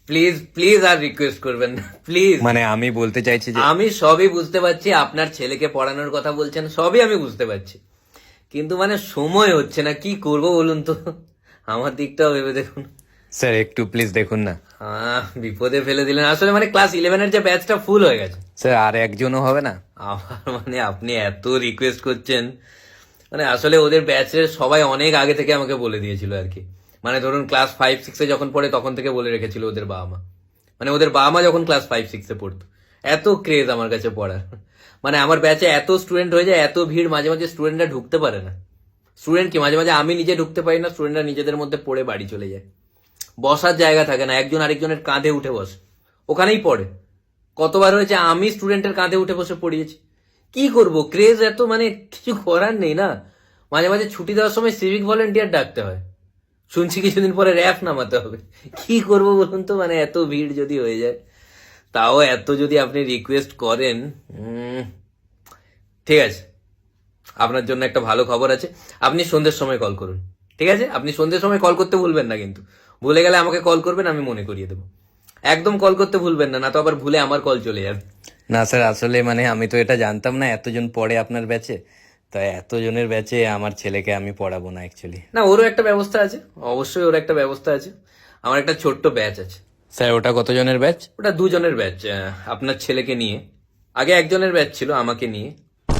Please please R request করবেন না please. মানে আমি বলতে চাইছি যে আমি সবই বুঝতে পারছি, আপনার ছেলেকে পড়ানোর কথা বলছেন, সবই আমি বুঝতে পারছি, কিন্তু মানে সময় হচ্ছে না, কি করব বলুন তো। আমার দিকটাও ভেবে দেখুন। স্যার একটু প্লিজ দেখুন না। বিপদে ফেলে দিলেন আসলে, মানে ক্লাস 11-এর যে ব্যাচটা ফুল হয়ে গেছে। স্যার আর একজনও হবে না? আমার মানে আপনি এত রিকোয়েস্ট করছেন, মানে আসলে ওদের ব্যাচের সবাই অনেক আগে থেকে আমাকে বলে দিয়েছিল আর কি। মানে ধরুন ক্লাস 5-6-এ যখন পড়ে তখন থেকে বলে রেখেছিল ওদের বাবা মা। মানে ওদের বাবা মা যখন ক্লাস 5-6-এ পড়তো, এত ক্রেজ আমার কাছে পড়ার। মানে আমার ব্যাচে এত স্টুডেন্ট হয়ে যায়, এত ভিড়, মাঝে মাঝে স্টুডেন্টরা ঢুকতে পারে না। স্টুডেন্ট কি, মাঝে মাঝে আমি নিজে ঢুকতে পারি না, স্টুডেন্টরা নিজেদের মধ্যে পড়ে বাড়ি চলে যায়। বসার জায়গা থাকে না, একজন আরেকজনের কাঁধে উঠে বসে, ওখানেই পড়ে। কতবার হয়েছে আমি স্টুডেন্টের কাঁধে উঠে বসে পড়িয়েছি। কি করব, ক্রেজ এত, মানে কিছু করার নেই না। মাঝে মাঝে ছুটি দেওয়ার সময় সিভিক ভলেন্টিয়ার ডাকতে হয়, শুনছি কিছুদিন পরে র্যাফ নামাতে হবে। কি করব বলুন তো, মানে এত ভিড় যদি হয়ে যায়। তাও এত যদি আপনি রিকোয়েস্ট করেন, ঠিক আছে, আপনার জন্য একটা ভালো খবর আছে। আপনি সন্ধ্যের সময় কল করুন, ঠিক আছে? আপনি সন্ধ্যের সময় কল করতে ভুলবেন না কিন্তু। ভুলে গেলে আমাকে কল করবেন, আমি মনে করিয়ে দেবো। একদম কল করতে ভুলবেন না, না তো আবার ভুলে আমার কল চলে যাবে। না স্যার, আসলে মানে আমি তো এটা জানতাম না এতজন পড়ে আপনার ব্যাচে, তাই এতজনের ব্যাচে আমার ছেলেকে আমি পড়াবো না অ্যাকচুয়ালি। না, ওরও একটা ব্যবস্থা আছে, অবশ্যই ওর একটা ব্যবস্থা আছে। আমার একটা ছোট্ট ব্যাচ আছে। স্যার ওটা কতজনের ব্যাচ? ওটা 2 জনের ব্যাচ, আপনার ছেলেকে নিয়ে। আগে একজনের ব্যাচ ছিল আমাকে নিয়ে,